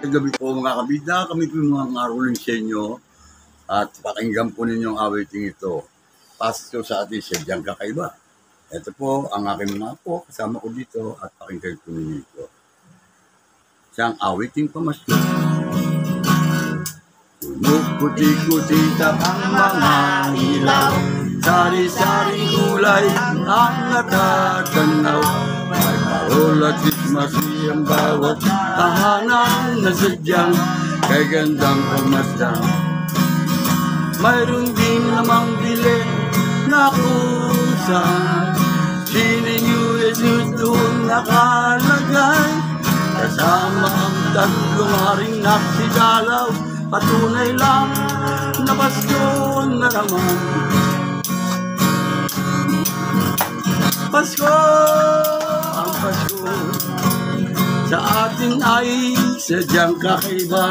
Gabi po mga kabida, kami po mga ngaruling sa inyo at pakinggan po ninyong awiting ito. Pasto sa ating sadyang kakaiba. Ito po ang aking mga po, kasama ko dito at pakinggan po ninyo ito. Siyang awiting pamasko. Kumukuti-kutita ang mga ilaw, sari-saring kulay ang natatanaw. May parol at ismasi ang bawat tahanan na sadyang kay gandang pumasdan. Mayroon din namang bilin na kusang sining Jesus doon nakalagay. Kasama ang tatlong haring naksidalaw, patunay lang na Pasko na naman. Pasko, ang Pasko sa atin ay sadyang kakaiba.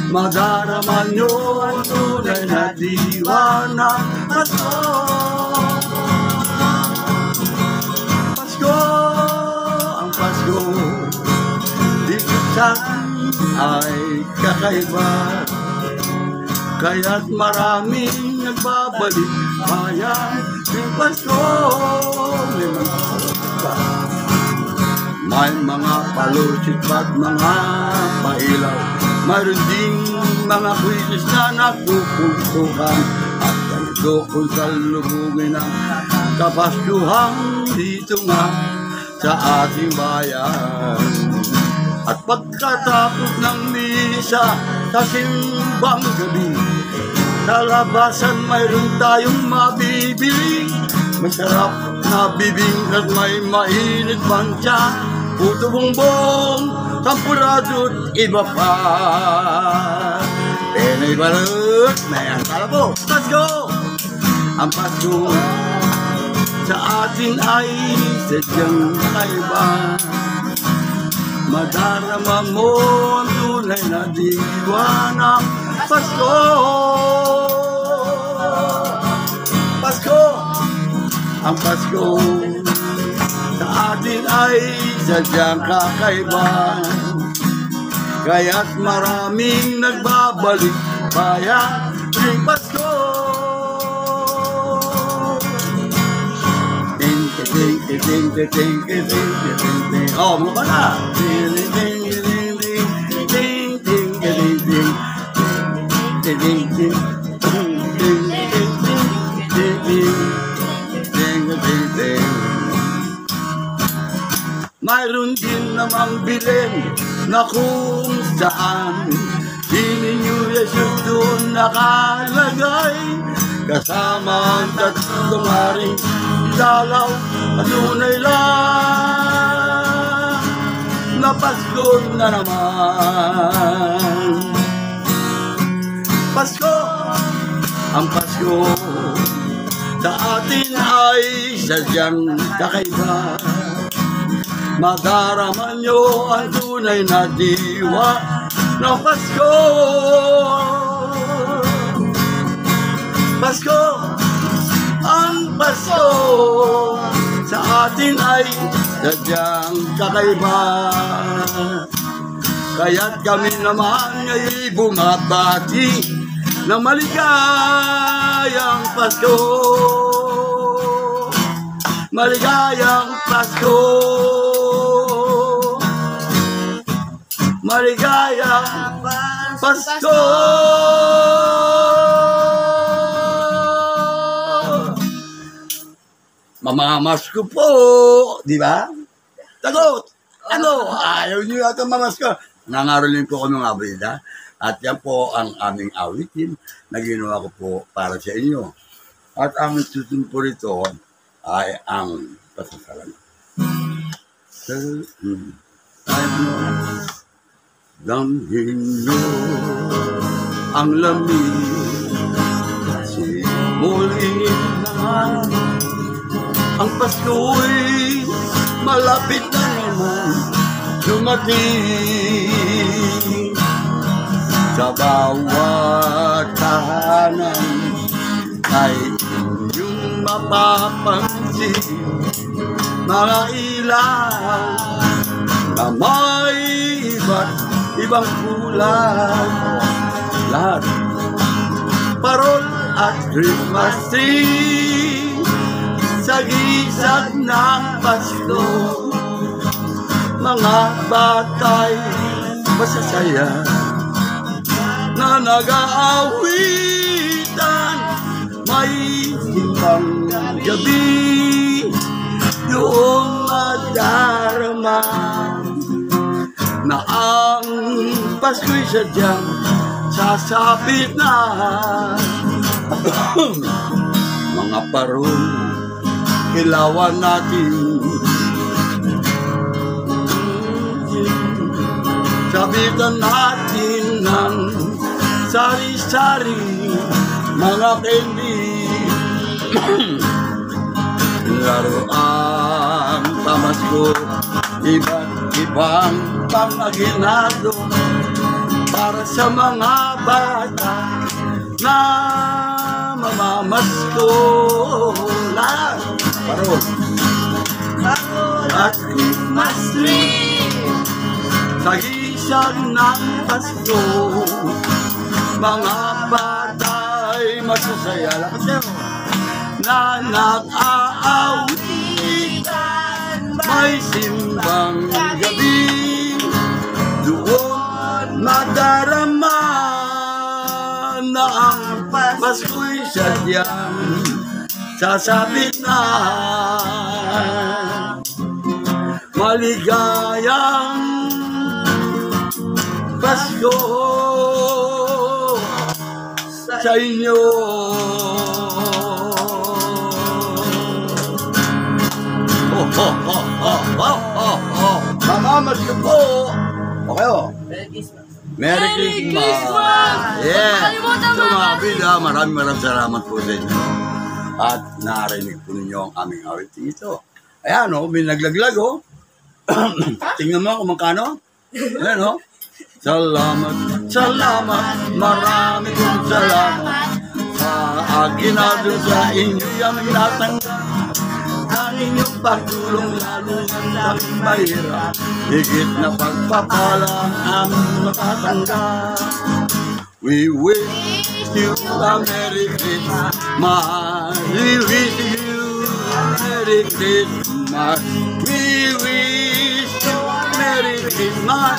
Madarama nyo ang tunay na diwa ng Pasko. Pasko, ang Pasko dito sa ay kakaiba. Kaya't maraming nagbabalik bayan ng Pasko. May mga palusit at mga pailaw, mayroon ding mga kwisis na nagpupuntukan. At ganito kung salubungin ang kapaskuhan dito nga sa ating bayan. At pagkatapos ng misa sa simbang gabi, sa labasan mayroon tayong mabibili. Masarap na bibing at may mainit pang tiyan, puto bongbong, sampurado't iba pa. Penay balot, may ang talabo. Pasko! Ang Pasko sa atin ay sadyang kakaiba. Madarama mo ang tunay na diwa ng Pasko. Pasko, ang Pasko sa atin ay sadyang kakaiba. Kaya't maraming nagbabalik bayan ng Pasko. Ting, ting, ting, ting, ting, ting, ting, ting. Oh, mo ba na? Ting, ting, ting, ting, ting, ting, ting, ting, ting, ting, ting, ting, ting. Mayroon din namang bilin na kung saan hindi niyo Jesus doon nakalagay. Kasama ang tatlong haring dalaw, patunay lang na Pasko na naman. Pasko, ang Pasko sa atin ay sadyang kakaiba. Madarama nyo ang tunay na diwa ng Pasko. Pasko, ang Pasko sa atin ay sadyang kakaiba. Kaya't kami naman ay bumabati ng maligayang Pasko. Maligayang Pasko. Maligayang Pasko. Mamamasko po, di ba? Tagot! Ano? Ayaw nyo yata mamasko. Nangarolin po kami mga kabida. At yan po ang aming awitin na ginawa ko po para sa inyo. At ang susunod po rito ay ang pasasalamat. Damhin nyo ang lamig kasi muli naman ang Pasko'y malapit na naman dumating. Sa bawat tahanan ay inyong mapapansin mga ilaw na may iba't ibang kulay. Lahat. Parol at Christmas tree sa gisag ng Pasko. Mga batay masasaya na nag-aawitan, may ibang gabi doon madarama na ang Pasko'y sadyang sasapit na. Mga parol, ilawan natin, sabitan natin ng sari-sari, mga candy. Laruan pamasko, iba't ibang pamaginado para sa mga bata na mamamasko. Lahat parol at Christmas tree sa gisag ng Pasko. Mga batay masasaya na nag-aawitan, may simbang gabi doon madarama na ang Pasko'y sadyang sasabit na. Maligayang Pasko sa inyo. Mamamas ko po. Okay o. Merry Christmas! Yeah! So mga kabila, maraming salamat po sa inyo. At narinig po ninyo ang aming awiting ito. Ayan o, may naglaglag o. Tingnan mo kung magkano. Ayan o. Salamat, salamat, marami kong salamat sa aginado sa inyo yung natanggap. Ang inyong pagtulong lalo ng daming mahirap, higit na pagpapalang aming matatanggap. We wish you a Merry Christmas. We wish you a Merry Christmas. We wish you a Merry Christmas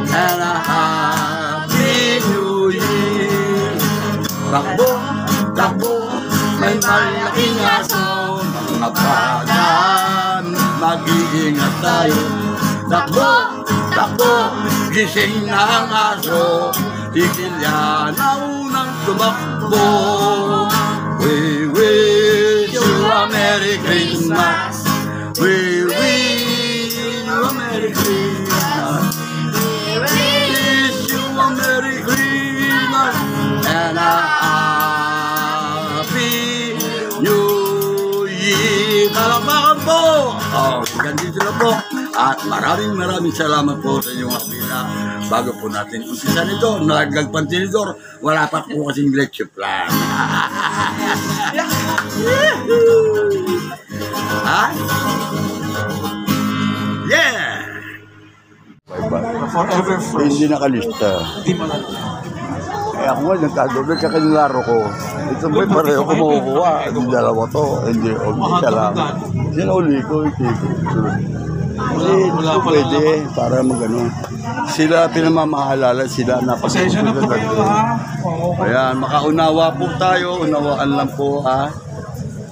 and a Happy New Year. Takbo, takbo, may malaking aso. Mga bata, mag-iingat tayo. Takbo, takbo, gising na ang aso. Tigilya na unang tumakbo. We wish you a Merry Christmas. We wish you a Merry Christmas. We wish you a Merry Christmas and a Happy New Year. Kalamakan po! Ganito na po. At maraming salamat po sa inyong kapila. Bago po natin umpisa nito, nagpantinidor, wala pa po kasing leche plan. Ha? Yeah! Forever fresh. Hindi nakalista. Hindi mo lang. Eh ako nga, nagkagawin kakanilaro ko. Ito ba pareho ko makukuha? Yung dalawa to, hindi, isa lang. Sinauli ko, hindi Wala pa pwede para magano. Sila pinamamahalala, sila Pasensya na po kayo ha. Ayan, makaunawa po tayo, unawaan lang po ha.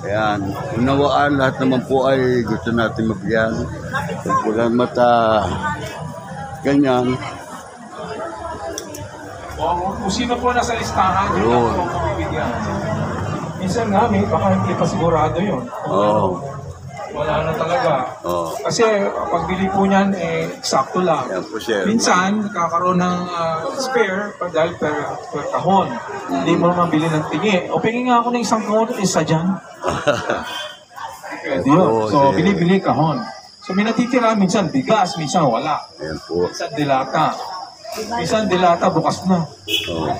Ayan, unawaan, lahat naman po ay gusto natin mabigyan. Pagpulang mata, ganyan. Kung sino po nasa listahan, yun Yun. lang po mabibigyan. Minsan nga, baka hindi pa sigurado yun. Oo. Wala na talaga. Oo. Kasi pagbili po niyan, eksakto lang. Ayan po siya. Minsan, nakakaroon ng spare dahil per kahon. Hindi mo mabili ng tingi. O pingin nga ako ng isang kahon, isa dyan. Pwede yun. Oo, So, sige. bili-bili kahon. So, may natitira, minsan bigas, minsan wala. Ayan po. Minsan dilata. Minsan dilata, bukas na. Oo.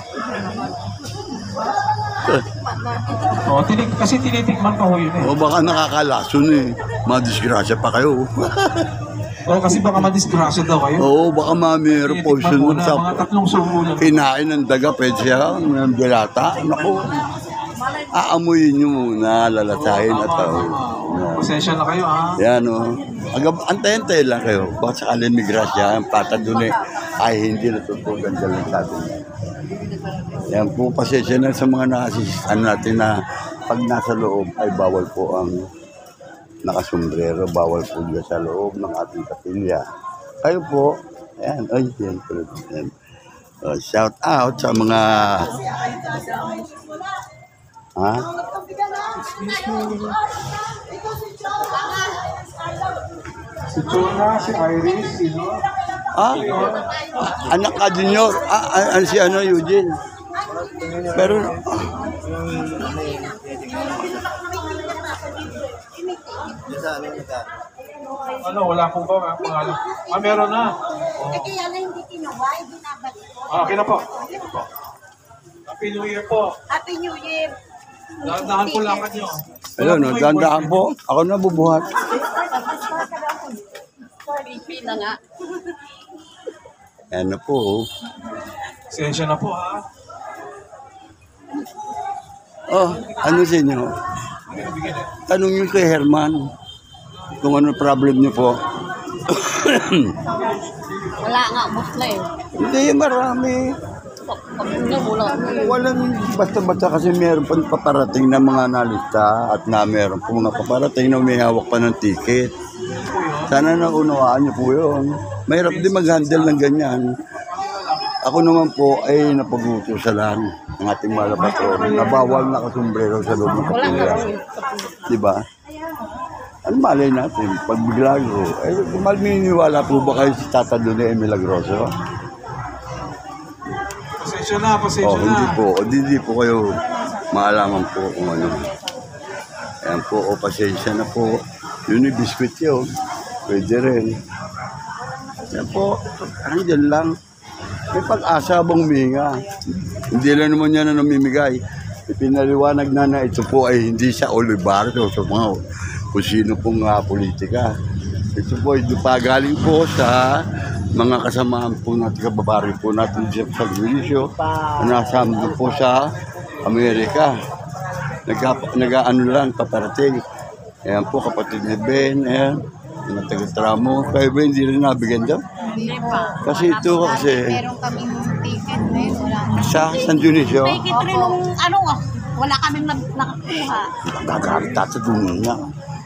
O, kasi tinitikman pa ho yun eh. O baka nakakalason eh. Madisgrasya pa kayo. O kasi baka madisgrasya daw kayo. Oo, baka meron po Tikman muna, sa mga 3 subo lang. kinain ng daga, pwede siya, ng dilata. Naku, aamuyin nyo muna, lalasahin at Pasensya na kayo, ha? yan o. Antay-antay lang kayo. Baka sakalin may grasya, ang pata dun ay hindi natutugan dyan sa atin. Yan po, pasensya na sa mga nakasisihan natin na pag nasa loob ay bawal po ang nakasombrero, bawal po dyan sa loob ng ating kapilya. Kayo po, yan, ay, yan po. Yan. Shout out sa mga ha? Si Jonah, si Iris, sino? Anak ka junior, si ano, Eugene. Pero, Ano, wala po ba pangalan? Meron na. Kaya na hindi kinuway, binabalik ko. Okay na po. Okay na po. Happy New Year po. Happy New Year! Dahan po lang kanyo. ayun, no, dandaan po. Ako na bubuhat. Sorry, na nga. Yan na po. Pasensya na po, ha? Oh, ano sa inyo? Tanong nyo kay Herman kung ano problem niyo po. Wala nga, boss na eh. Hindi, marami. Pagpunga mo lang. Walang basta-basta kasi meron pang paparating na mga nalista at na meron po mga paparating na may hawak pa ng ticket. Sana naunawaan niyo po yun. Mahirap din mag-handle ng ganyan. Ako naman po ay napag-uutusalan ng ating malapatron na bawal nakasombrero sa loob ng Wala nga kapilya. rin. Diba? Ano malay natin? Pag milagro, maliniwala po ba kayo si Tata Dune Milagroso? Pasensya na, pasensya na. Hindi po. Hindi po kayo maalaman po kung ano. Ayan po, pasensya na po. Yun yung biskuit yun. Pwede rin. Ayan po, andyan lang. May pag-asa bang huminga. Hindi lang naman yan na namimigay. Ipinaliwanag na ito po ay hindi sa Olivardo, sa mga kung sino pong politika. Ito po ay galing po sa mga kasamahan po natin, kababari po natin sa Pagwilisyo, na nasama po sa Amerika. Nag-ano lang, paparating. Ayan po, kapatid ni Ben, ayan, nataga-tramo. Kaya ba hindi rin nabigyan daw? Hindi pa. Kasi ito kasi, Meron kaming ticket eh. Wala na. sa San Dionisio, Ticket rin nung ano wala kaming nakakuha. gagalit tatatunan niya.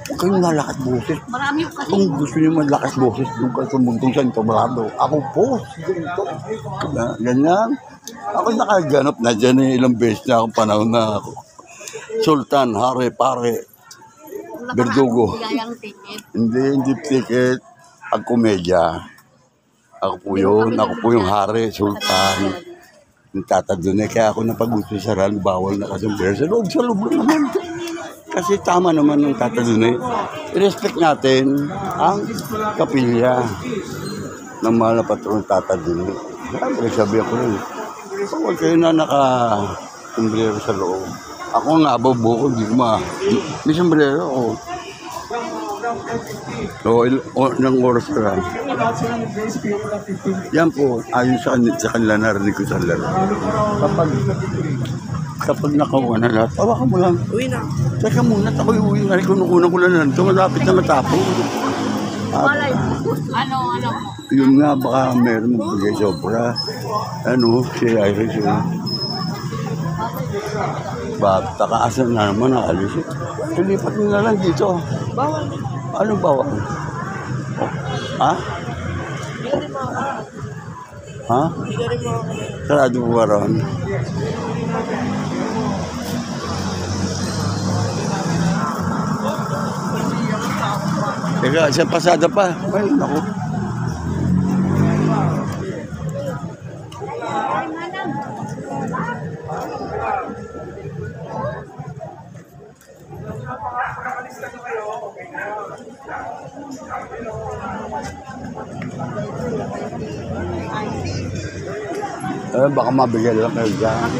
Huwag kayong nalakas boses. Marami yung kasi. Kung gusto niyo malakas boses, doon kayo sa mundong San Cabrado. Ako po, ganito. Ganyan. Ako nakaganap na dyan ilang beses na akong panahon na ako. Sultan, Hare, Pare, Verdugo. Yayang ticket. Hindi ticket. Ang komedya. Ako po yun. Ako po yung Hare, Sultan. Yung Tata Dune. Kaya ako napag-uso sa RAL, bawal na kasumber. Sa loob lang naman. Kasi tama naman ng Tata Dune. I-respect natin ang kapilya ng mahal na patron Tata Dune. Siyempre, sabi ako rin. Huwag kayo na naka-sombrero sa loob. Ako nga, buko, hindi ko may sombrero ako. So, ng oras ka lang. Yan po, ayon sa kanila, narinig ko sa laro. Kapag nakuha na lahat, tawakan mo lang. Uwi na. Teka muna, ako'y uwi na rin. Kunukunan ko lang lang. Ito, malapit na matapos. Ano? Yun nga, baka meron magbigay sobra. Ano, si Iris yun. Takaasan na naman, nakalis. Tulipat nyo na lang dito. Bawal. Anong bawal? Oh. Ha? Ha? Sarado po ba ron? Teka, isang pasada pa. Ay, naku. Baka mabigyan lang kayo dyan.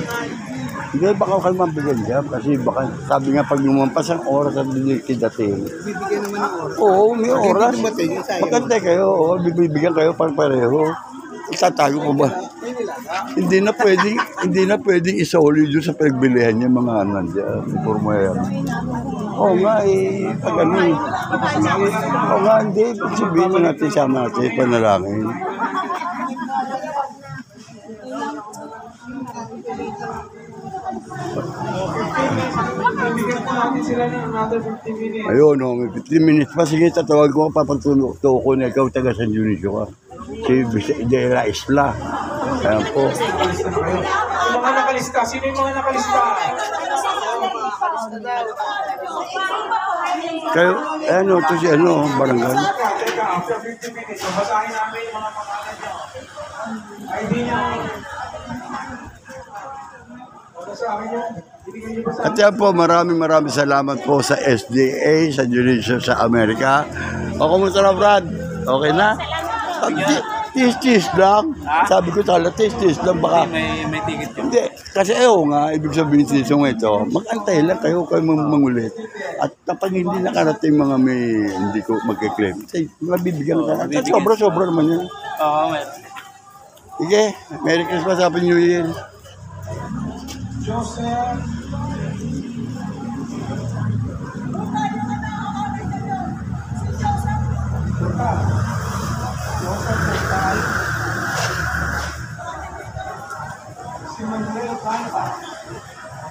Hindi, baka kayo mabigyan dyan. Kasi baka, sabi nga, pag lumampas ang oras at binikidating. Bibigyan naman ng oras. Oo, may oras. dumating, yung sayang. Magantay kayo, oo, bibigyan kayo pang pareho. Itatago ko ba? Hindi na pwedeng isoli doon sa pagbilihan niya mga nandiyan. Informa yan. Oo nga, pag ano eh. Oo nga, hindi. Sabihin natin sama natin, panalangin. Bibigyan po natin sila ng another 15 minutes. Ayun, no, may 15 minutes pa. Sige, tatawag ko, papatulo ko na ikaw taga San Dionisio ka. Si De La Isla. Ayan po. Nakalista na kayo. Yung mga nakalista, sino yung mga nakalista? Kayo, ano, ito si ano, barangay. Teka, after 15 minutes, babasahin namin yung mga pangalan nyo. ID nyo. Babasahin nyo. Ibigay nyo ba sa At yan po, maraming salamat po sa SDA, sa Dionisio, sa Amerika. O, kumusta na, Brad? Okay na? Tis-tis lang. Sabi ko tala, tis-tis lang baka. May ticket yun. Hindi, kasi ayaw nga, ibig sabihin sa isang ito, mag-antay lang kayo mangulit. At kapag hindi nakarating mga may hindi ko magkiklaim, mabibigyan ka. At sobra-sobra naman yan. Oo, may. Sige, Merry Christmas, Happy New Year. Joseph. Si Manuel Calva.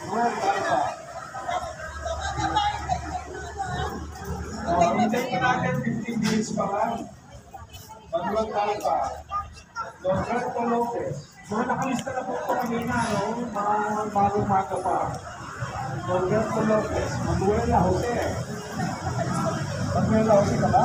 Manuel Calva. Hintayin natin 15 minutes pa lang. Manuel Calva. Roberto Lopez. Mga nakalista na po ito kanina, no? Mga bagong maga pa. Roberto Lopez. Manuela Jose. Manuela Jose ka ba?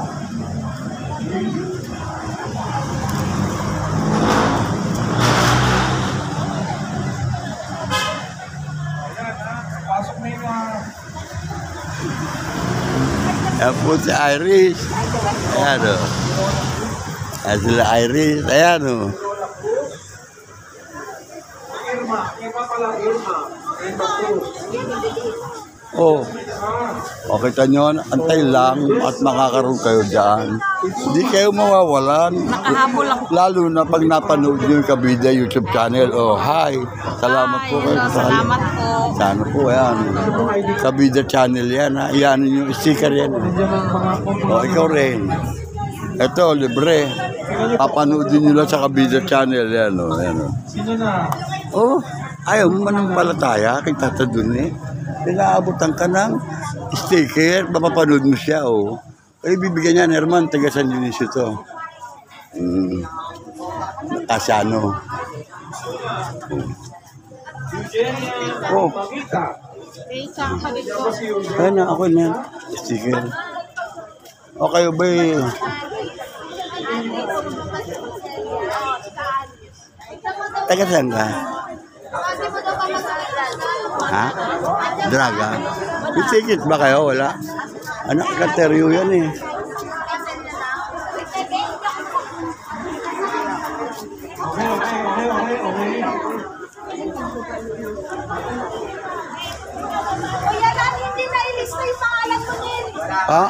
Ayan, ha? Pasok na yung mga... Ayan po si Iris. Ayan o. Ayan sila Iris. Ayan o. Irma. Irma pala, Irma. Irma Cruz. Oh. O kita nyo, antay lang at makakaroon kayo dyan. Hindi kayo mawawalan. Nakahabol ako. Lalo na pag napanood nyo yung Kabida YouTube channel. Oh, hi. Salamat po kayo. Salamat po. Sana po yan. Kabida channel yan. Ha? Yan yung sticker yan. Nandiyan ang mga O, ikaw rin. Ito, libre. Papanoodin nyo lang sa Kabida channel. Yan o. Yan, o. Sino na? Oh, ayaw mo manampalataya kay Tata dun eh. Pinaabutan ka ng sticker, mapapanood mo siya, oh. Ay, bibigyan niya, Herman, taga San Dionisio to. Kasano. Eugenia Oh. Magita. Eh, sa kapatid ko. Si Eugenia. Ayun na, ako na. Sticker. O kayo ba eh? Taga saan ka? Ha? Draga? May ticket ba kayo? Wala? Anak, kateryo yan eh. Okay. Kuya, dahil hindi na ilista yung pangalan mo din. Ha?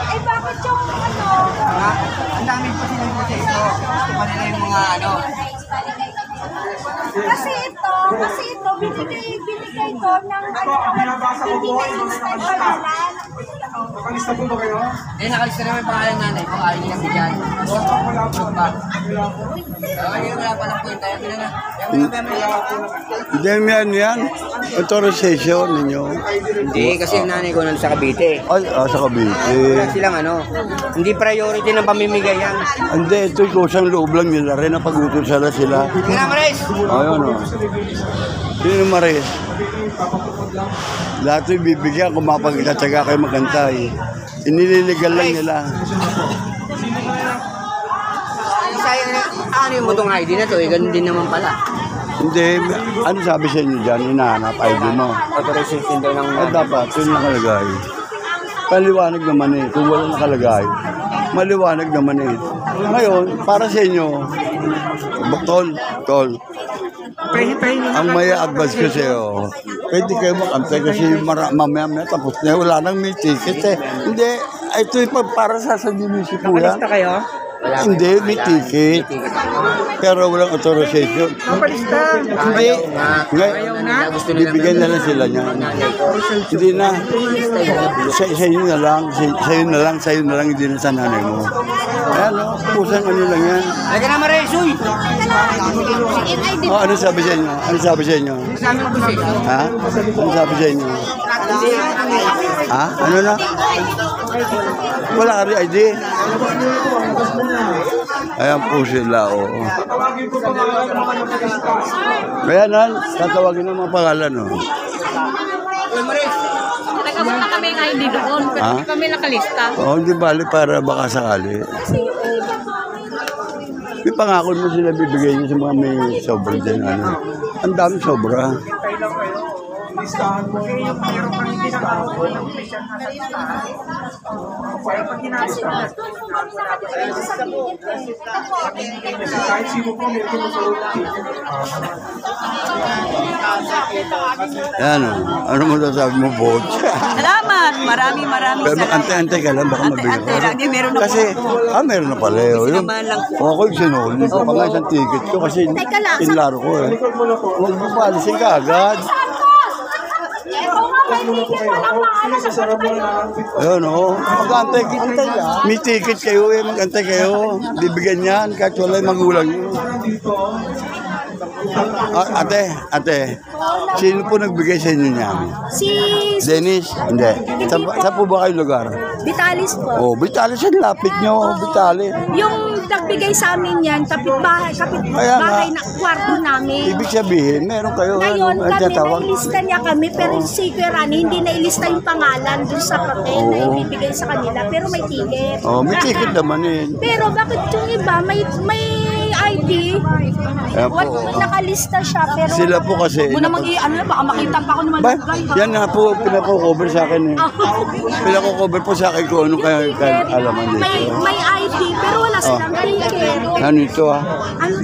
Eh, bakit yung ano? Ang dami pa silang proseso. Gusto pa nila yung mga ano. Kasi ito, binigay ko ng Ito, ang binabasa ko hindi po na ay mga ilista yung nakalista. pangalan. Nakalista po ba kayo? Eh, nakalista naman yung pangalan nanay. Kung ayaw nilang bigyan. Wala po. Pa. Wala po. Wala pa ng point. Ayaw nila na. Hindi yan. Authorization ninyo. Hindi, kasi yung nanay ko nun sa Cavite. Ay, sa Cavite. Wala silang ano. Hindi priority ng pamimigay yan. Hindi, ito yung kusang loob lang nila rin na pag-utusan na sila. Tingnan mo, Rice! Ayun o. Sino Maris? Lahat yung bibigyan kung mapagkatsaga kayo magantay. Inililigal lang nila. Ano yung motong ID na to? Eh, ganun din naman pala. Hindi, ano sabi sa inyo dyan? Hinahanap ID mo. Authorization daw ng... Ay, dapat, yun nakalagay. Paliwanag naman eh. Kung wala nakalagay, maliwanag naman eh. Ngayon, para sa inyo, Tol. Ang may advice ko sa'yo, pwede kayo makantay kasi mamaya tapos na wala nang may ticket eh. Hindi, ito yung para sa munisipyo. Nakalista kayo? Hindi, may ticket. Pero walang authorization. Napalista. Hindi. Bibigyan na lang sila niya. Hindi na. Sa'yo na lang, hindi na sa nanay mo. Ayan o, pusang ano lang yan. Ay ka na Maresoy. Oh, ano sabi sa inyo? Ano sabi sa inyo? Kasama ko sa inyo. Ha? Ano sabi sa inyo? Ha? Ano na? Wala ka rin ID. Ayan po sila, oo. Tatawagin ko pangalan ng mga nakalista. Ayan, tatawagin ng mga pangalan, oh. Nagkapunta kami ng ID doon, pero Ha? hindi kami nakalista. Oo, hindi bali para baka sakali. May pangako mo sila bibigay niyo sa mga may sobra dyan, ano. Ang dami sobra. Listahan mo yung Meron kang hindi nakakakuha ng official na listahan. Kaya pag ginagawa kahit sino po meron ko sa Ayan, oh. Ano mo sasabi mo, vote? Salamat! Maraming Pero antay-antay ka lang, baka mabigyan Antay-antay lang, hindi, meron na Kasi, meron na pala. Yung, Sinamahan lang po. ako yung sinuli ko pa nga isang ticket ko kasi inlaro ko eh. Huwag mo paalisin ka agad. Ayun o, mag-antay. May ticket kayo eh, mag-antay kayo. Bibigyan yan kahit wala yung magulang nyo. Ate, sino po nagbigay sa inyo niyan? Si Dennis? Hindi. Saan po ba kayo lugar? Vitalis po. Oh, Vitalis yan, lapit nyo, Vitalis. Yung nagbigay sa amin yan, kapitbahay Kaya nga. na kwarto namin. Ibig sabihin, meron kayo, Ngayon, ano, kami tatawag. nailista niya kami, pero si Kuya Rani, hindi nailista yung pangalan dun sa papel na Oo. ibibigay sa kanila, pero may ticket. Oh, may ticket naman eh. Pero bakit yung iba, may ID, Ayan po. nakalista siya, pero Sila po kasi. Muna ano na, baka makita pa ako naman. Ba, yan nga po, pinako-cover sa akin eh. Pinako-cover po sa akin kung ano kaya alaman dito. may ID, pero wala silang ticket. Ano ito ah?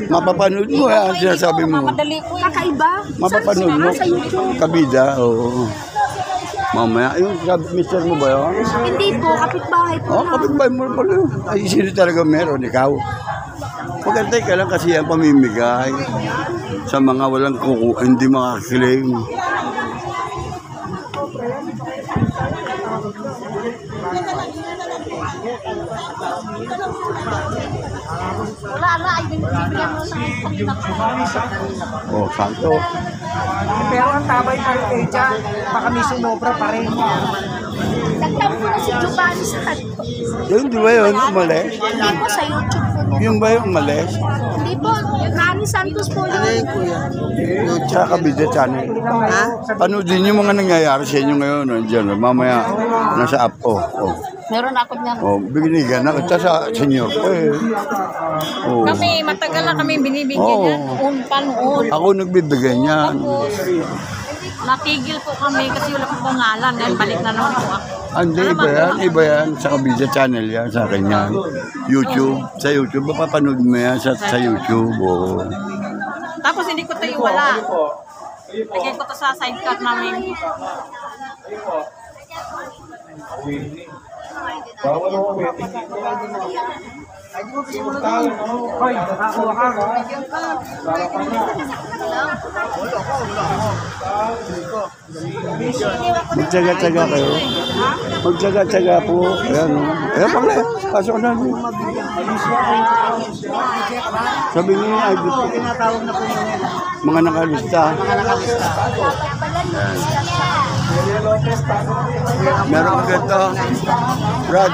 Mapapanood mo eh, ang sinasabi mo. Madali ko eh. Kakaiba? Mapapanood mo. Sa YouTube. Kabida, oo. Mamaya, yung mister mo ba yun? Hindi po, kapitbahay po. Oh, kapitbahay mo pala. Ay, sino talaga meron, ikaw? Magantay ka lang kasi yan pamimigay sa mga walang hindi makaklaim. Wala na, ay binibigyan mo na. Oh, santo. Pero ang tabay pa rin kayo dyan. Baka may sumobra pa rin. Nagtawag po na si Giovanni sa kanto. Yun, di ba yun? Umalis? Hindi po sa YouTube po. Yung ba yung umalis? Hindi po, Rani Santos po yun. Sa Kabida Channel. Panoodin yung mga nangyayari sa inyo ngayon. Diyan, mamaya nasa app. Oh. Meron ako niyan. Oh, binigyan na kita sa senior ko eh. Oh. Kami, matagal na kami binibigyan Oo. yan. Noon pa noon. Ako nagbibigay niyan. Tapos, natigil po kami kasi wala pong pangalan. Ngayon, balik na naman po ako. Hindi, iba yan. Sa Kabida Channel yan, sa akin yan. YouTube. Sa YouTube, mapapanood mo yan sa YouTube. Oh. Tapos hindi ko tayo wala. Lagyan ko to sa sidecar namin. Bawal ako waiting dito. Hoy, nakakuha ka. Magtsaga-tsaga kayo. Magtsaga-tsaga po. Ayan o. Ayan pala. Pasok na. Sabi niyo yung ID po. Mga nakalista. Ayan. Meron ka ganito. Brad.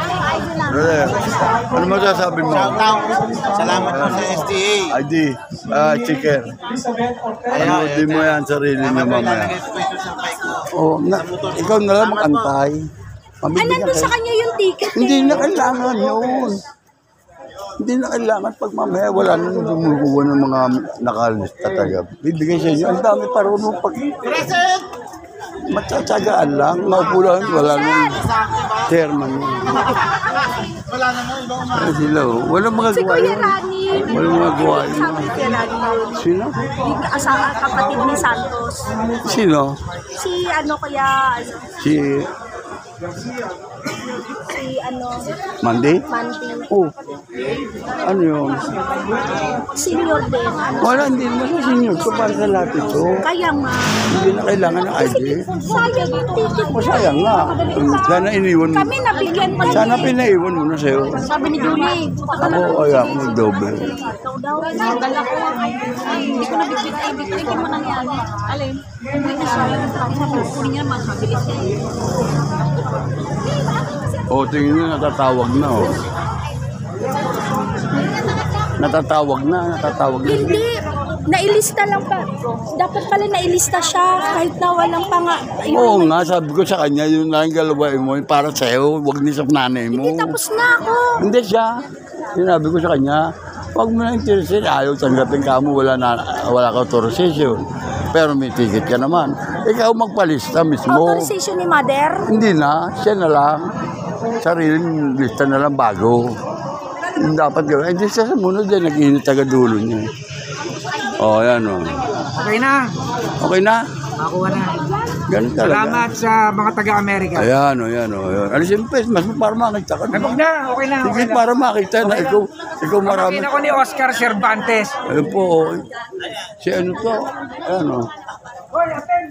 Brother. Ano masasabi mo? Salamat po sa STA. ID. Chicken. Ano, di mo yan sarili niya mamaya. Oh, ikaw na lang mag-antay. Nandun sa kanya yung ticket. Hindi na kailangan yun. Hindi na kailangan pag mamaya wala nang dumuguwa ng mga nakalista talaga. Bibigay sa inyo. Ang dami parunong pag... Matsatsagaan lang. Maupo lang. Wala nang... chairman mo. Ay, sila, oh. Walang mga Si gawa Kuya yun. Rani. Walang mga gawa yun. Sabi ni Kuya Rani yun. Sino? Yung asawa, kapatid ni Santos. Sino? Si ano kaya, Si Mandy? Mandy. Oh. Ano yun? Senior din. Ano, Wala, hindi naman sa senior ko para sa lahat ito. kaya nga. Hindi na kailangan ng ID. Sayang yung ticket. Masayang nga. Sana iniwan mo. Kami nabigyan pa Sana niya. pinaiwan mo na sa'yo. Sabi ni Julie. Ako, kaya ako mag-double. Ikaw daw. Dala ko. Ay, hindi ko nabigyan. Ay, bigyan mo nang yan. Alin? Hindi na sayang. Kunin niya naman. Mabilis yan. O, tingin nyo, natatawag na, oh. Natatawag na. Hindi. Nailista lang pa. Dapat pala nailista siya kahit na walang panga. Oo nga, sabi ko sa kanya, yun lang galawain mo, para sa'yo, huwag ni sa nanay mo. Hindi, tapos na ako. Hindi siya. Sinabi ko sa kanya, huwag mo na interested, ayaw tanggapin ka mo, wala ka authorization. Pero may ticket ka naman. Ikaw magpalista mismo. Authorization ni Mother. Hindi na, siya na lang. Sariling lista na lang bago. Yung dapat gawin. Hindi siya sa munod yan, nag-init taga dulo niya. O, yan o. Okay na. Okay na? Makuha na. Ganun talaga. Salamat sa mga taga-Amerika. Ayan o, yan o. Alisin pa, mas para makita ka. Ay, wag na. Okay na. Sige, Okay na. para makita na ikaw marami. Pagkakin ako ni Oscar Cervantes. Ayun po, o. Si ano to? Ayan o. Hoy, aten!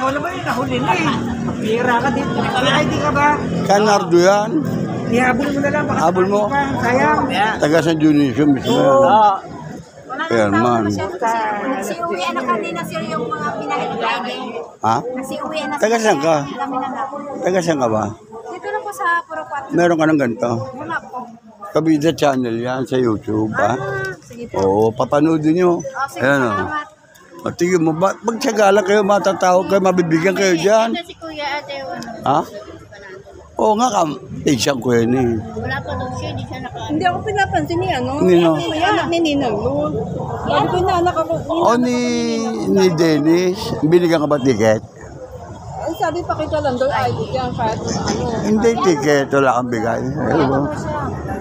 Wala ba yung nahuli na eh? Pira ka dito. May ID ka ba? Kanardo yan. Ihabol mo na lang. Baka Habol mo? pa. Sayang. Taga San Dionisio mismo yan. Ayan man. Kasi uwi na kanina sir yung mga pinag-riding. Ha? Kasi uwi na Taga saan ka? Taga saan ka ba? Dito na po sa Puro 4. Meron ka ng ganito? Wala po. Kabida channel yan sa YouTube, ha? Sige po. Oo, papanoodin nyo. Sige, Ayan o. salamat. At tingin mo, magtsagalan kayo, matatawag kayo, mabibigyan kayo dyan. Si Kuya Ate, Ha? Oo nga, isang ko yan eh. wala pa daw siya, di siya Hindi ako pinapansin ni ano. Nino? May anak ni Ninang Lul. Sabi ko na anak ako. O ni Dennis, binigyan ka ba ticket? Ay, sabi pakita lang doon ID yan kahit ano. Hindi ticket, wala kang bigay. Ayun.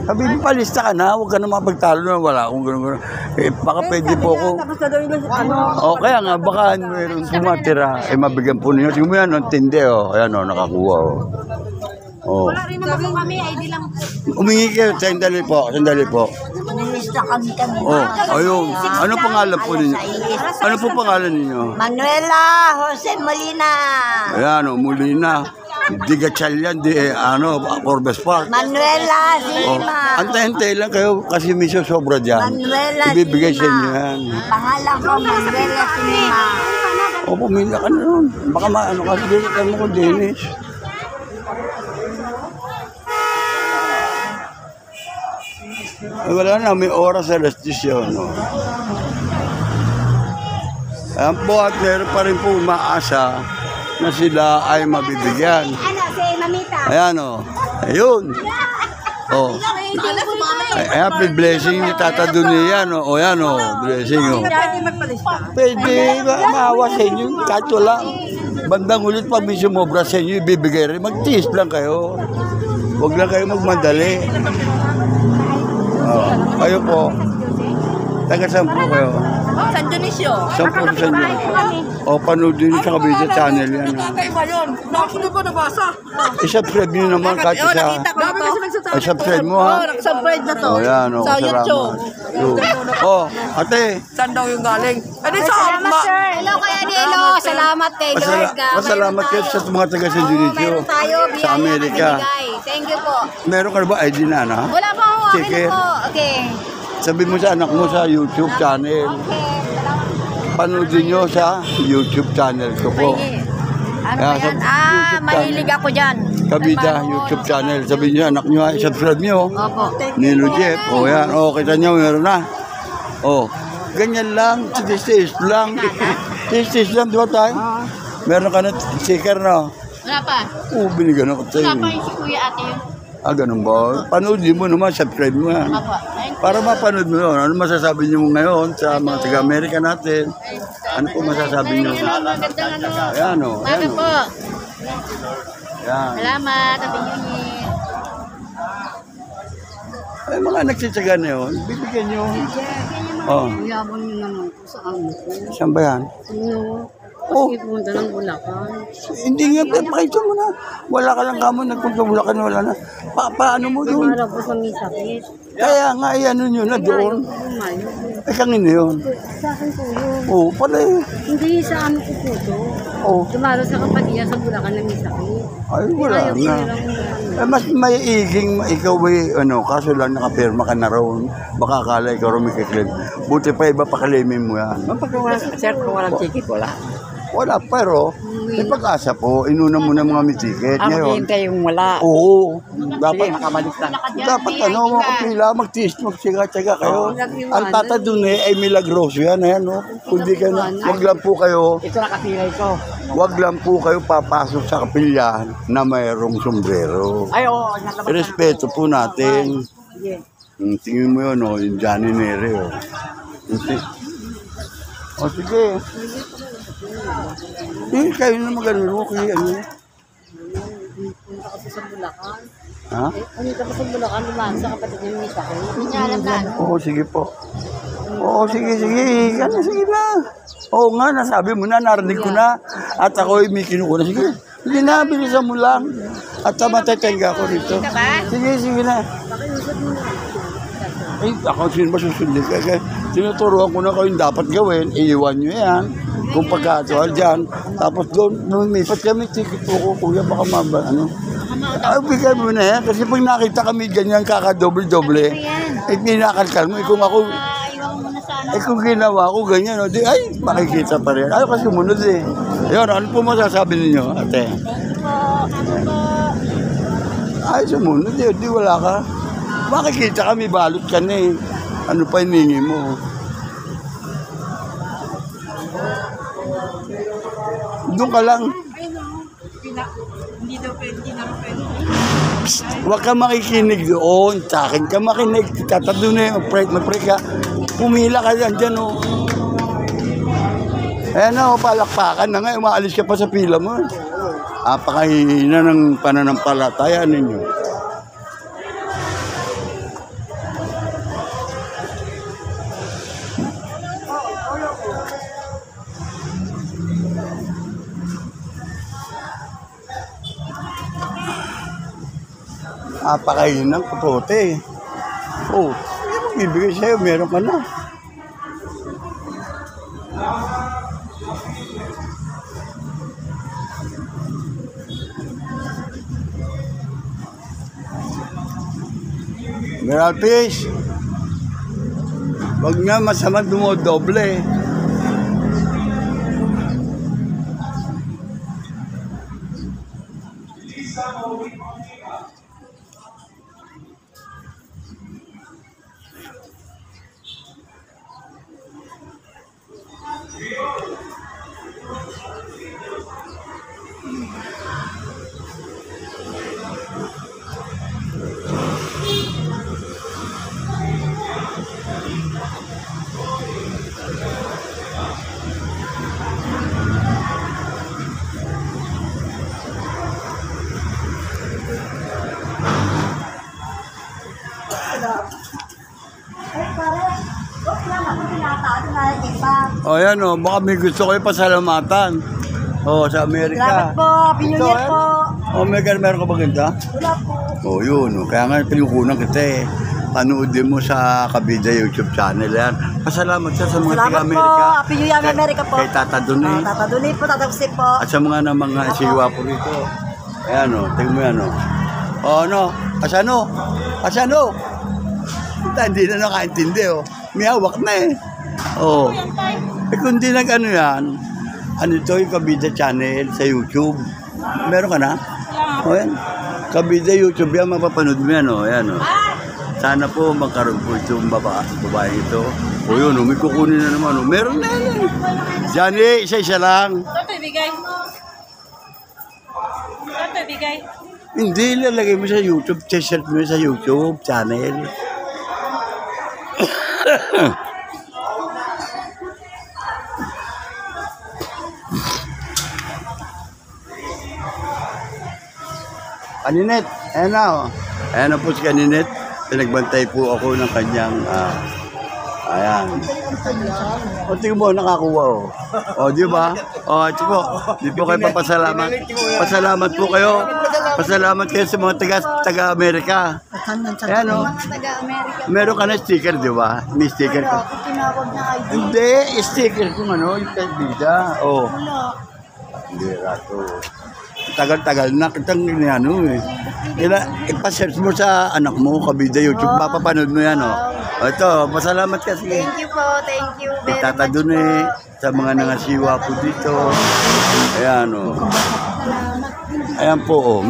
Sabi mo, palista ka na, huwag ka na mapagtalo na wala akong gano'n. Eh, baka pwede po ako. Tapos na daw yung ano. O, kaya nga, baka mayroon pumatira, eh, mabigyan po ninyo. Sige mo yan, ang tindi, o. Ayan, o, nakakuha, o. O. Wala rin naman po kami, ID lang po. Umingi kayo, sandali po, sandali po. Nilista kami kami. Oh, ayun. Ano pangalan po ninyo? Ano po pangalan ninyo? Manuela Jose Molina. Ayan, o, Molina. Di Gatchal yan, di, Corbes Park. Manuela Oh, Lima. antay-antay lang kayo kasi may sobra dyan. Manuela Ibibigay sa Lima. inyo yan. Pangalan ko Manuela Lima. O, pumila ka na nun. Baka maano kasi dito mo ko, Dennis. Eh, wala na, may oras sa alas 10 yun. No? Ayan po, at meron pa rin po umaasa na sila ay mabibigyan. Ano, si Mamita. Ayan o. Ayun. O. Ayan, blessing ni Tata Dunia yan. O, ayan o. Blessing o. Pwede magpalista. Pwede maawa sa inyo. Kahit wala. Bandang ulit pag may sumobra sa inyo, ibibigay rin. Mag-tiis lang kayo. Huwag lang kayo magmadali. Kayo po. Taga saan po kayo? San Dionisio. Saan po sa inyo? O, panoodin nyo sa Kabida Channel yan. Kakaiba yun. Nakasunod ba nabasa? I-subscribe nyo naman kahit isa. Nakita ko na to. I-subscribe mo ha. Subscribe na to. O, yan o. Sa YouTube. O, ate. Saan daw yung galing? Ano sa Salamat, sir. Hello, Kuya Nilo. Salamat kay Lord. Masalamat kayo sa mga taga San Dionisio Meron tayo. sa Amerika. Thank you po. Meron ka na ba ID na, na? Wala pa ako. Okay Sige. na po. Okay. Sabi mo sa anak mo sa YouTube channel. Okay. Panoodin nyo sa YouTube channel ko po. Ano Yeah, ba yan? sa YouTube Mahilig ako dyan. Kabida YouTube channel. Sabi nyo, anak nyo, i-subscribe nyo. Opo. Nilo Jeff. O yan. O, kita nyo, meron na. O, ganyan lang. Tis lang. Tis lang, di ba tayo? Meron ka na sticker, no? Wala pa. Oo, binigyan ako sa'yo. Wala pa yung si Kuya Ate yun. Ganun ba? Panoodin mo naman, subscribe mo yan. Para mapanood mo yun. Ano masasabi niyo ngayon sa mga taga-Amerika natin? Ano po masasabi niyo? Magandang ano. Ayan o. Umaga po. Yan. Salamat. Happy New Year. Ay, mga nagsitsaga na yun. Bibigyan niyo. Oh. Yabang nyo naman po sa amin ko. Saan ba yan? Oh. Kasi punta ng Bulacan. Hindi nga, pakita mo na. Wala ka lang kamo, nagpunta ka na, wala na. Paano mo doon? Para po sa misakit. Kaya nga, ano nyo na doon. Bumayo. Kangin na yun. Sa akin po yun. Oo, pala eh. Hindi sa ano ko po to. Oo. Dumalo sa kapatid niya sa Bulacan na misakit. Ay, wala Ayaw ko na. nilang Mas maiiging ikaw eh, kaso lang nakapirma ka na roon. Baka akala ikaw rin may kiklaim. Buti pa iba pakalimin mo yan. Sir, kung walang ticket, wala. Wala, pero may pag-asa po. Inuna mo na mga may ticket. Ngayon, yung wala. oo. Dapat, makabalik na. dapat makapila, magsiga-tsaga kayo. Ang tata dun ay milagroso yan. Ayan, no? Kundi kayo, wag lang po kayo, Ito nakapilay ko. wag lang po kayo papasok sa kapilya na mayroong sombrero. Ay, oo. Respeto po natin. Tingin mo yun, yung Johnny Nere. Sige. Kayo na mag-ano, okay, ano. Punta kasi sa Bulacan. Ha? Punta kasi sa Bulacan, dumaan sa kapatid niya misakit. Hindi niya alam na. Oo, sige po. Oo, sige. Sige na. Oo nga, nasabi mo na, narinig ko na. At ako may kinukuna. Sige, hindi na, bilisan mo lang. At matatenga ko rito. Sige na. Ay, ako sino ba susundin? Kaya tinuturuan ko na kayo yung dapat gawin. Iiwan nyo yan. Kung pagkatual dyan. Tapos doon, lumipat kami, ticket po ko, kuya, baka ano. Ay, bigay mo na yan. Kasi pag nakita kami ganyan, kakadoble-doble, pinakalkal mo. Kung ako, kung ginawa ko ganyan, di, ay, makikita pa rin. Ay, kasi sumunod eh. Ayun, ano po masasabi ninyo, ate? Ay, sumunod eh. Di wala ka. Makikita kami, balot ka na eh. Ano pa hiningi mo? Doon ka lang. Hindi daw pwede na pwede. Huwag ka makikinig doon. Sa akin ka makinig. Tatado na yung mag-pray ka. Pumila ka dyan, oh. Ayan na, palakpakan na nga. Umaalis ka pa sa pila mo. Apakahihina ng pananampalataya ninyo. Apakain ng kapote. Oh, bibigay sa'yo, meron ka na. Meral fish. Wag nga masama dumodoble. O yan o, baka may gusto kayo pasalamatan. O, sa Amerika. Salamat po. Happy New Year po. O, meron ka ba ganda? Wala po. O, yun. O. Kaya nga pinukunan kita eh. Panoodin mo sa Kabida YouTube channel yan. Pasalamat siya sa mga Salamat po. taga-Amerika. Happy New Year, Amerika po. Kay Tata Duni. Tata Duni po, Tata Jose po. At sa mga na mga siwa po rito. Ayan o, tingnan mo yan o. O, ano? Asano? Hindi na nakaintindi o. May hawak na eh. O. Kung di nag-ano yan, ano ito yung Kabida channel sa YouTube. Meron ka na? O yan. Kabida YouTube yan, mapapanood mo yan o. Ayan o. Sana po magkaroon po itong babae ito. O yun, may kukunin na naman. Meron na yan. Johnny, isa-isa lang. Ito ibigay. Hindi, lalagay mo sa YouTube, t-shirt mo sa YouTube channel. Kaninet, ayan na oh. Ayan na po si Kaninet. Pinagbantay po ako ng kanyang, ayan. O, tingin mo, nakakuha oh. O, di ba? O, ito po. Di po kayo papasalamat. Pasalamat po kayo. Pasalamat kayo sa mga taga-Amerika. Ayan o. Meron ka na sticker, di ba? May sticker ka. Hindi, sticker kung ano, yung kaibigan. O. Hindi, rato. Tagal-tagal na kitang ano eh. Ipa-search mo sa anak mo, kabida YouTube, mapapanood mo yan oh. Ito, pasalamat ka sige. Thank you po, thank you very Tata much dun eh, sa mga nangasiwa po dito. Ayan oh. Ayan po oh.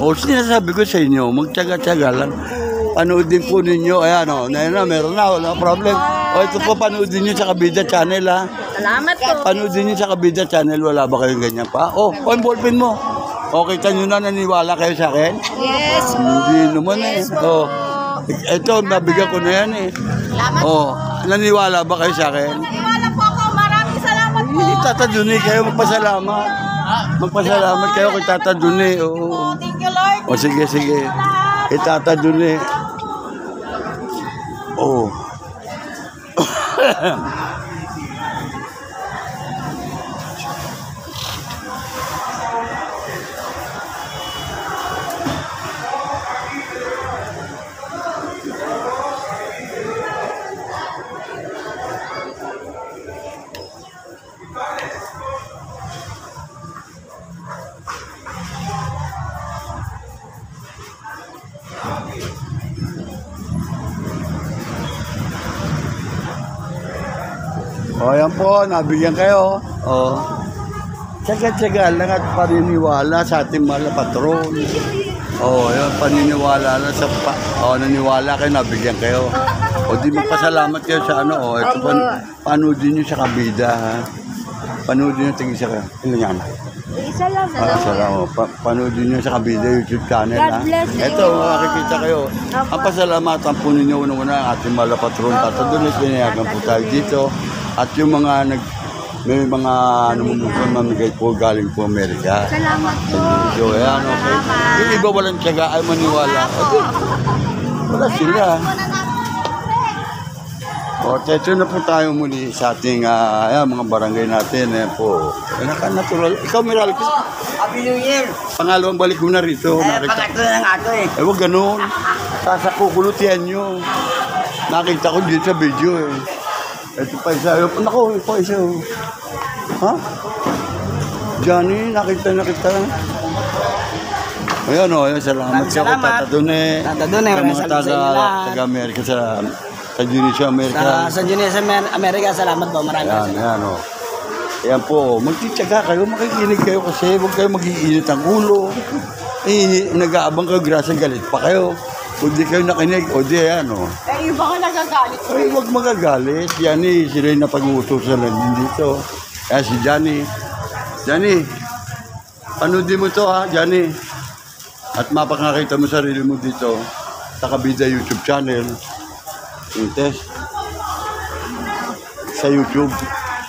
O sinasabi ko sa inyo, magtyaga-tyaga lang. Panoodin po ninyo, ayan oh. Ayan na, meron na, wala problem. O ito po, panoodin nyo sa Kabida Channel ha. Salamat po. Panoodin nyo sa Kabida Channel, wala ba kayong ganyan pa? Oh, ang ballpen mo. Okay, kita nyo na, naniwala kayo sa akin? Yes. Hindi naman eh. Oh. Ito, nabigyan ko na yan eh. Oh, naniwala ba kayo sa akin? Iwala po ako. Maraming salamat po. Hindi, Tata Duni, kayo magpasalamat. Magpasalamat kayo kay Tata Duni. Oh. Thank you, Lord. O sige, sige. Kay Tata Duni. Oh. O, yan po, nabigyan kayo. O, tsaga-tsaga lang at paniniwala sa ating mahal na patron. O, yan, paniniwala lang sa naniwala kayo, nabigyan kayo. O, di magpasalamat kayo sa ano, o, ito panoodin nyo sa Kabida, ha. Panoodin nyo, tingin sa ilan yan? Isa lang. Salamat. Panoodin nyo sa Kabida YouTube channel, ha. God bless you. Ito, makikita kayo. Ang pasalamatan po ninyo, una-una, ang ating mahal na patron. Tatadulit, pinayagan po tayo dito. At yung mga may mga namumukan mamigay po galing po Amerika. Salamat po. So, ayan, okay. Yung iba walang tiyaga ay maniwala. Wala sila. O, teto na po tayo muli sa ating ayan, mga barangay natin. Ayan po. Naka-natural. Ikaw, Miral. Happy New Year! Pangalawang balik mo na rito. Pangatlo na nga ito eh. Huwag ganun. Sasakukulutian nyo. Nakita ko dito sa video eh. Ito pa isa. Naku, ito pa isa. Ha? Johnny, nakita na kita. Ayan o, salamat siya kay Tata Dune. Tata Dune, sa mga salamat sa inyo lahat. taga-Amerika, sa Indonesia, Amerika. Sa Indonesia, Amerika, salamat po. Maraming Ayan, ayan o. Ayan po, magtitsaga kayo, makikinig kayo kasi huwag kayo mag-iinit ang ulo. Nag-aabang kayo, grasa galit pa kayo. Kung di kayo nakinig, o di ayan o. Eh, iba ka nagagalit. Ay, huwag magagalit. Johnny, sila yung napag-uutosan lang din dito. Kaya si Johnny. Johnny, panoodin mo to ha, Johnny. At mapakakita mo sarili mo dito sa Kabida YouTube channel. Yung test. Sa YouTube.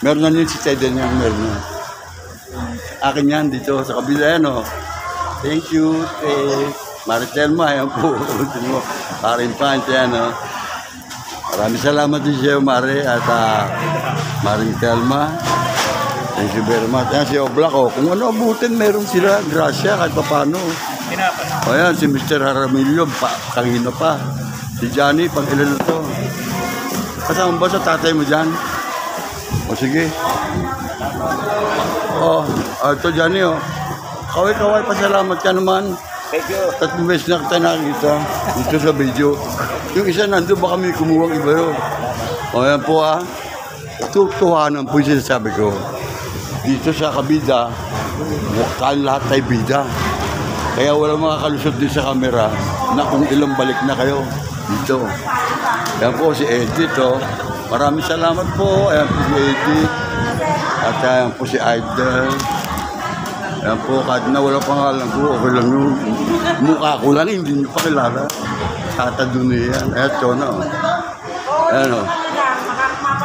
Meron na yun si Teden yung meron na. Akin yan dito sa Kabida yan o. Thank you. Maritelma, ayan po. Parin Punch, yan o. Maraming salamat din siya, Mare, at Maring Telma. Thank you very much. Ayan si Oblak, oh. Kung ano abutin, meron sila. Grasya, kahit paano. O yan, si Mr. Haramillo, kanina pa. Si Johnny, pang ilan na to. Kasama ba sa tatay mo dyan? O sige. Ito Johnny, oh. Kaway-kaway, pasalamat ka naman. Thank you. Tatlong beses na kita nakikita dito sa video. Yung isa nandun, baka may kumuha iba yun. O yan po tutuhanan po yung sinasabi ko. Dito sa Kabida, mukhang lahat ay bida. Kaya wala makakalusot din sa camera na kung ilang balik na kayo dito. Yan po si Edith. Maraming salamat po. Ayan po si Edith. At ayan po si Idol. Yan po, kahit na wala pangalan ko, okay lang yun. Mukha ko lang, hindi nyo pa kilala. Tata Duni yan. Ayan, Chona. Ayan o.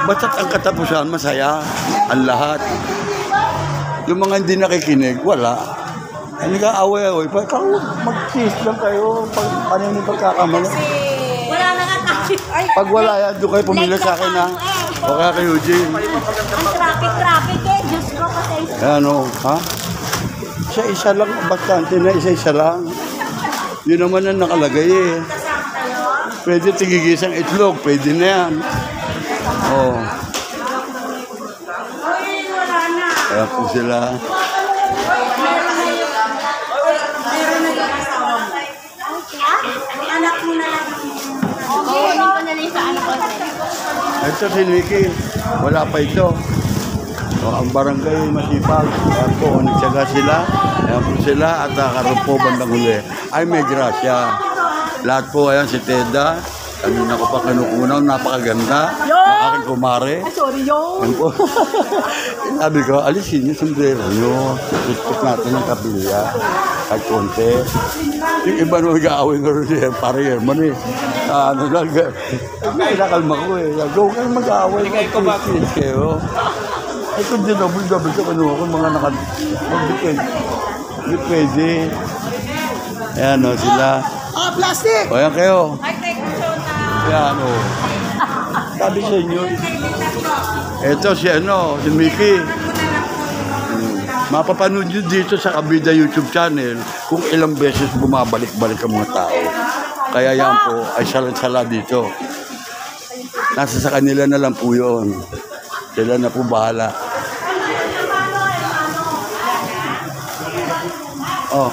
Basta't ang katapusan, masaya. Ang lahat. Yung mga hindi nakikinig, wala. Hindi ka away-away. Mag-kiss lang kayo. Ano yung pagkakamali? Wala na nga tayo. Ay, Pag wala yan, doon kayo pumila sa akin ha. Okay kay Eugene. ang traffic eh. Diyos ko kasi. Ayan o. Ha? Isa-isa lang. Bastante na isa-isa lang. Yun naman ang nakalagay eh. Pwede tigigisang itlog. Pwede na yan. Oo. Ayan po sila. Oo, hindi ko na lang sa ano ko. Ito si Nicky. Wala pa ito. O, ang barangay masipag. Ayan po, nagtsaga sila. Ayan po sila at nakaroon po bandang huli. Ay, may grasya. Lahat po, ayan si Teda. Kanina ko pa kinukunaw, napakaganda. Ang aking kumare. Sorry, yo. Ayan po. Sabi ko, alisin yung sombrero nyo. Tutok natin ng kabilya. Kahit konti. Yung iba nung nag-aaway nga rin eh. Pare Herman eh. Ano lang. Nakalma ko eh. Go kayo mag-aaway. Mag-kiss kayo. Ay kung dinobol-dobol ka panuha ko mga mag-depende. Hindi pwede. Ayan o sila. Plastic! O ayan kayo. Ayan o. Sabi sa inyo. Ito si si Mickey. Mapapanood nyo dito sa Kabida YouTube channel kung ilang beses bumabalik-balik ang mga tao. Kaya yan po ay salat-sala dito. Nasa sa kanila na lang po yun. Sila na po bahala. Oh.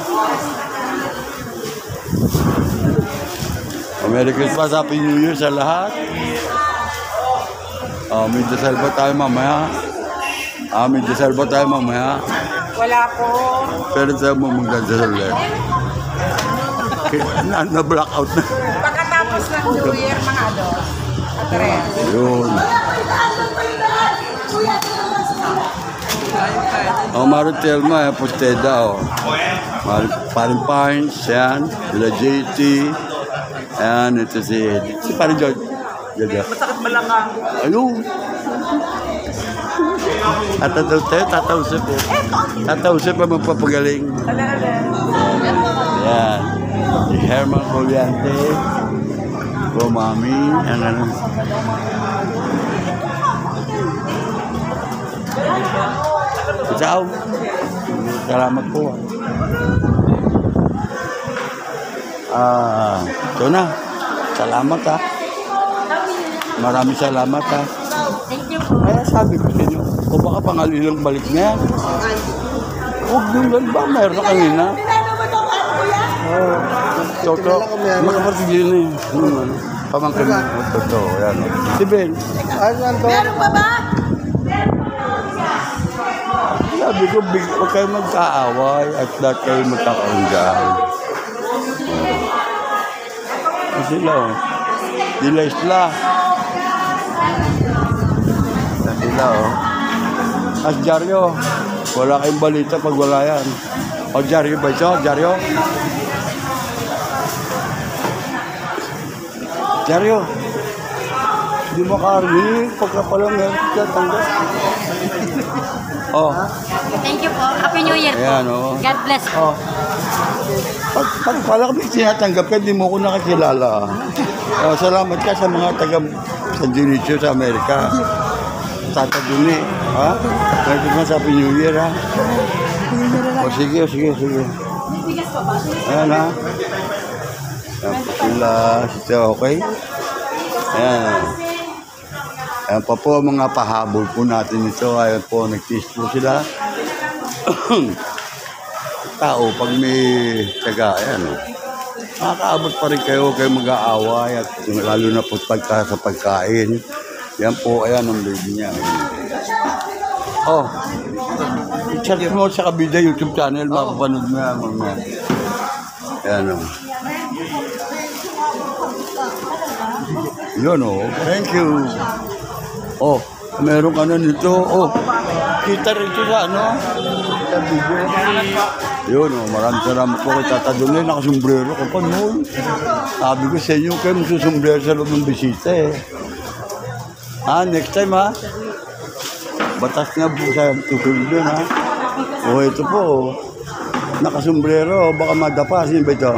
Merry Christmas, Happy New Year sa lahat. May dasal ba tayo mamaya? May dasal ba tayo mamaya? Wala po. Pero tayo mo magdadasal ulit. Na-blackout na. Pagkatapos ng New Year, mga Andres. Yun. Maro Telma, Posteda, Paring Pines, yan. Sila JT. Ayan, ito si Paring George. Masakit ba lang nga? Ayun. Tatausip eh. Tatausip pa magpapagaling. Yan. Si Herman Poliante. Po, Mami. Ano. Ciao. Salamat po. Ito na. Salamat ha. Maraming salamat ha. Thank you po. Kaya sabi ko sa inyo, o baka pangalilang balik na yan. Huwag din lang ba? Mayroon na kanina. Oo. Toto. Makapatid yun eh. Pamangkin mo. Toto. Yan. Si Ben. Meron pa ba? Sabi ko, huwag kayo magkaaway at lahat kayo magkakaunggan. Sila o. Sila isla. Sila o. As Jaryo. Wala kayong balita pag wala yan. O Jaryo ba ito? Jaryo? Jaryo. Hindi mo karinig. Pagka palang yan. Tanggap. Oh. Thank you po. Happy New Year po. Ayan, oh. God bless po. Oh. Pag pala kami tinatanggap ka, hindi mo ko nakakilala. Salamat ka sa mga taga San Dionisio sa Amerika. Tata Duni. Ha? Merry Christmas, Happy New Year, ha? Sige. Ayan, ha? Ayan po sila. Okay? Ayan. Ayan pa po mga pahabol po natin ito. Ayan po, nag-test po sila. Tao, pag may taga, ayan o. Makakaabot pa rin kayo mag-aaway at lalo na po sa pagkain. Yan po, ayan ang baby niya. Oh, i-chat mo sa Kabida YouTube channel, mapapanood mo yan. Ayan o. Yun o, thank you. Oh, Meron ka na nito. Oh, kita rito sa ano? Sa video. Yun, oh, maraming salamat po kay Tata Donel. Nakasombrero ko pa noon. Sabi ko sa inyo, kayo magsusombrero sa loob ng bisita eh. Next time ha. Batas na po sa tutuloy doon ha. Oh, ito po. Oh. Nakasombrero. Baka madapa. Sino ba ito?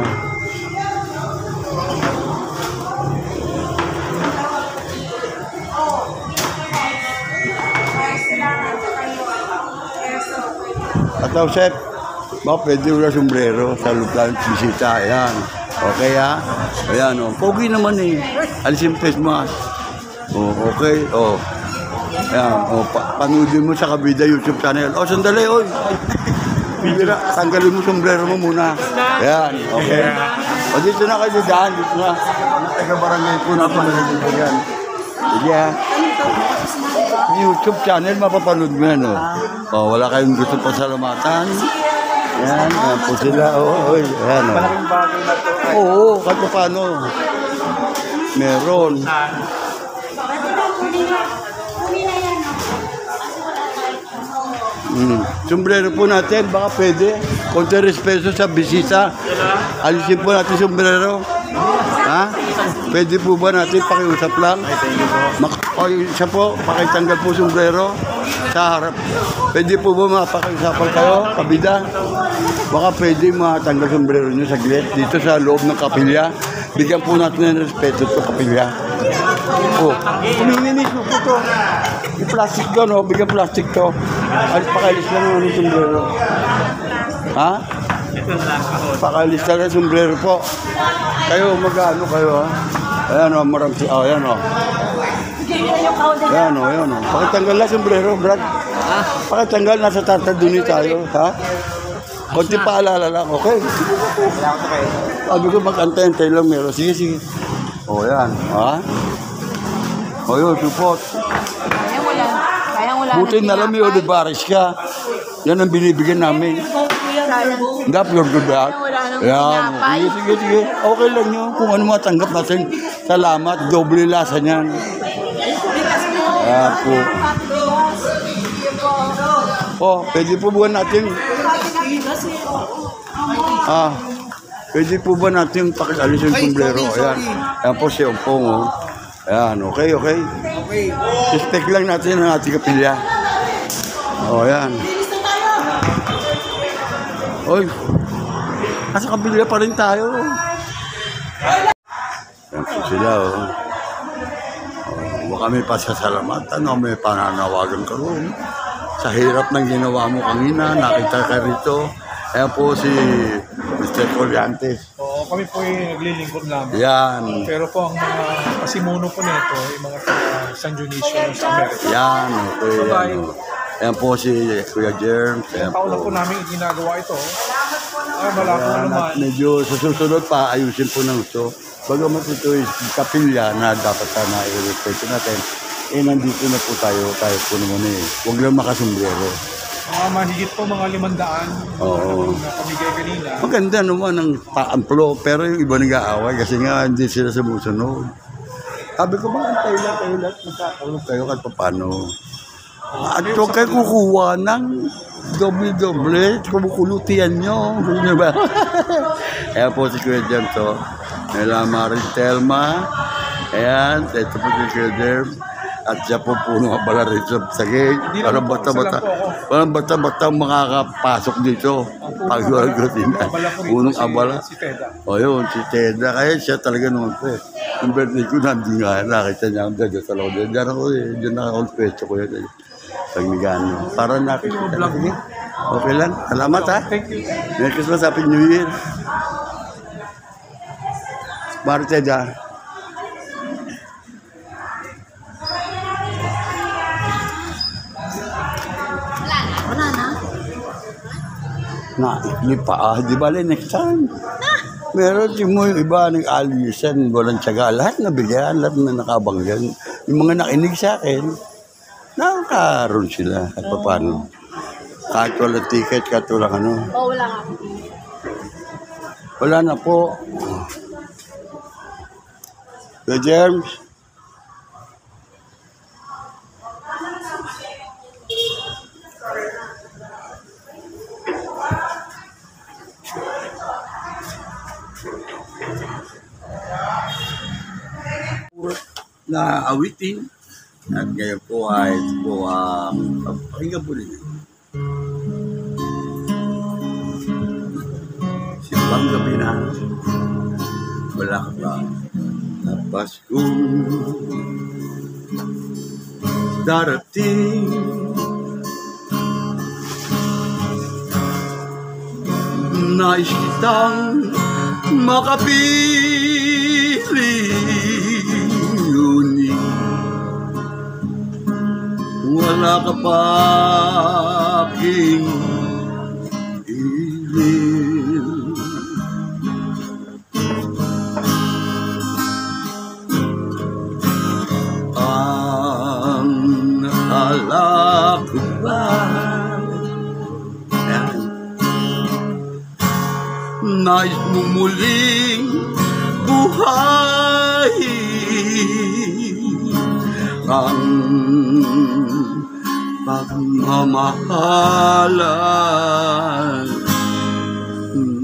At Joseph, baka pwede wala sombrero sa luplan bisita. Ayan. Okay ha? Ayan o. Pogi naman eh. Alisin face mask. Oh, okay. Oh. Ayan. Oh, panoodin mo sa Kabida YouTube channel. Oh, sandali. Oy. Bira, tanggalin mo sombrero mo muna. Ayan. Okay. O dito na kayo daan. Dito na. Taga-barangay po na panoodin yan. Sige ha. YouTube channel, mapapanood mo yan, oh. Oh, wala kayong gusto pasalamatan. Yan, yan po sila, oh, yan, oh. Malaking bagay na to. Oo, kahit paano. Meron. Sombrero po natin, baka pwede. Konti respeto sa bisita. Alisin po natin sombrero. Ha? Pwede po ba natin pakiusap lang? Siya po, pakitanggal po sombrero sa harap. Pwede po ba mapakiusapan kayo, Kabida? Baka pwede matanggal sombrero nyo saglit dito sa loob ng kapilya. Bigyan po natin ng respeto sa kapilya. Oh, kumininis mo po ito. Yung plastic to, no? Bigyan plastic to. Pakailis lang ng sombrero. Ha? Pakailis lang ng sombrero po. Kayo, mag-ano kayo, ha? Ayan, o, marami si... Oh, ayan, o. Ayan, o, ayan, o. Pakitanggal lang sombrero, Brad. Pakitanggal, nasa tataduni tayo, ha? Konti paalala lang, okay? Sabi ko, mag-antay-antay lang meron. Sige, sige. O, ayan, ha? O, yun, support. Buti na lang may Olivares ka. Yan ang binibigyan namin. Hindi, pure good ba? Yan. Sige, sige, sige. Okay lang yun. Kung ano matanggap natin. Salamat. Doble lasa niyan. Yan po. Oh, pwede po ba natin? Pwede po ba natin pakialis yung sombrero? Ayan. Ayan po si Ompong. Oh. Ayan, okay, okay. Respect lang natin ang ating kapilya. O, ayan. Oy, nasa kapilya pa rin tayo. Ayan po sila, oh. Baka may pasasalamatan o may pananawagan ka rin. Sa hirap ng ginawa mo kanina, nakita ka rito. Ayan po si Mr. Colliantes. Oo, kami po yung naglilingkod namin. Yan. Pero po ang mga pasimuno po nito, yung mga taga San Dionisio sa Amerika. Yan, okay. Yan, oh. Ayan po si Kuya Germs. Ayan Taon na po po. namin ginagawa ito. Ay, malaki na naman. At medyo sa susunod pa, ayusin po ng ito. Bagamat ito is kapilya na dapat na i-respeto natin. Nandito na po tayo po naman eh. Huwag lang makasombrero. Mahigit po mga 500 Oo. na pamigay kanina. Maganda naman ang paamplo, pero yung iba nag-aaway kasi nga hindi sila sumusunod. Sabi ko, mga tayo lahat, magkakaroon kayo kahit paano. At huwag kayo kukuha ng doble-doble, kumukulutian nyo. Ano ba? Ayan po si Kuya James, oh. Nila Marie Telma. Ayan, ito po si Kuya James. At siya po puno abala rin sa gate. Parang bata-bata makakapasok dito. Pag-gutin na. Punong abala. O yun, si Teda. Kaya siya talaga naman po eh. Yung birthday ko nandun nga, nakita niya ang dadyo sa loob. Diyan ako eh. Diyan ako ang pecho ko yun. Pagmigano. Para nakikita. Sige. Okay lang. Salamat ha. Thank you. Merry Christmas, Happy New Year. Mari Teda. Naikli pa di ba next time? Meron din mo yung iba nag-alisan, walang tiyaga. Lahat nabigyan, lahat na nakabanggan. Yung mga nakinig sa akin, nakakaroon sila at paano. Kahit walang ticket, kahit walang ano. Oh, wala nga. Wala na po. The Germs. na awitin. At ngayon po ay pakinggan po ninyo. Simbang gabi na, wala ka ba na Paskong darating. Nais kitang makapili, ngunit wala ka pa aking ilil. Ang nakala ko ba nais mo muling buhay ang pagmamahalan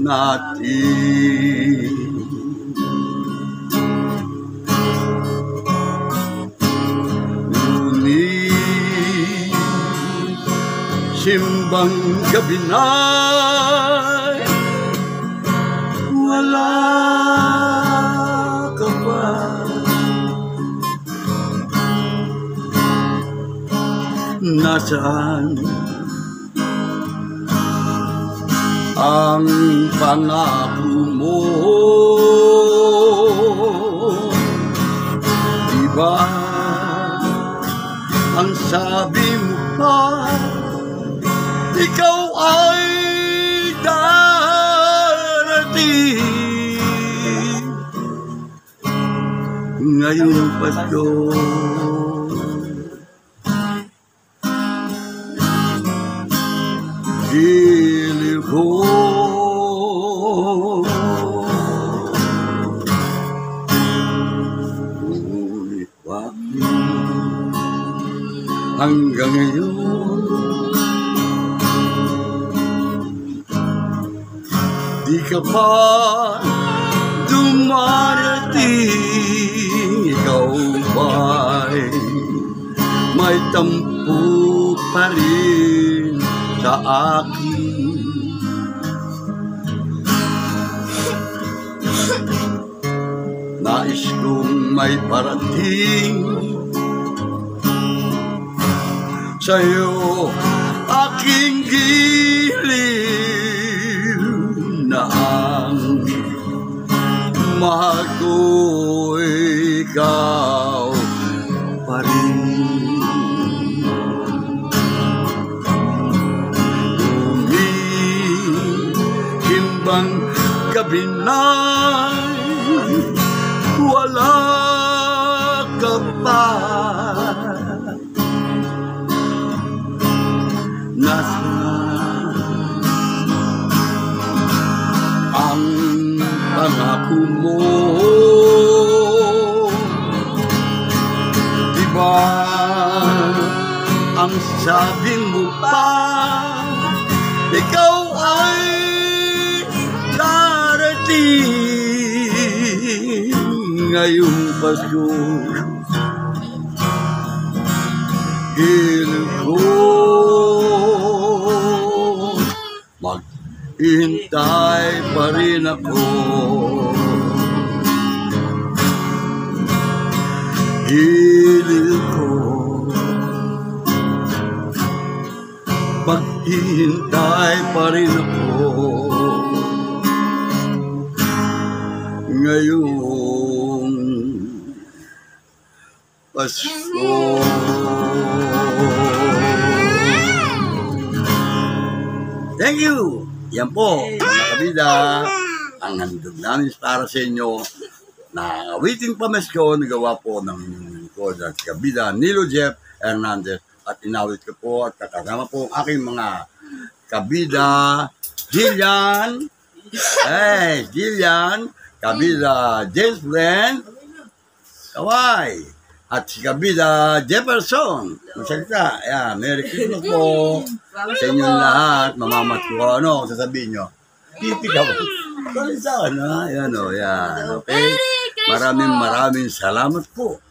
natin. Ngunit simbang gabi na'y wala ka pa. Nasaan ang pangako mo? Diba ang sabi mo pa, ikaw ay darating ngayong Pasko. Giliw ko ngunit bakit hanggang ngayon di ka pa dumarating? Ikaw ba'y may tampo pa rin sa akin? Nais kong may parating sa'yo, aking giliw, na ang mahal ko ikaw pa rin. Ang gabi na'y wala ka pa. Nasaan ang pangako mo? Diba ang sabi mo pa, ikaw ay darating ngayong Pasko? Giliw ko maghihintay pa rin ako. Giliw ko maghihintay pa rin ako ngayong Pasko. Thank you! Yan po, mga kabida, ang handog namin para sa inyo na awiting pamasko na gawa po ng inyong lingkod at kabida Nilo Jeff Hernandez, at inawit ko po at kakasama po ang aking mga kabida Jillian, kabida James Brent, Kawai, at si kabida Jefferson. Magsalita, ayan, Merry Christmas po sa inyong lahat. Mamamat ko, ano, sasabihin nyo? Pipi ka po. Kalisan, ha? Ayan o, yan. Okay? Maraming salamat po.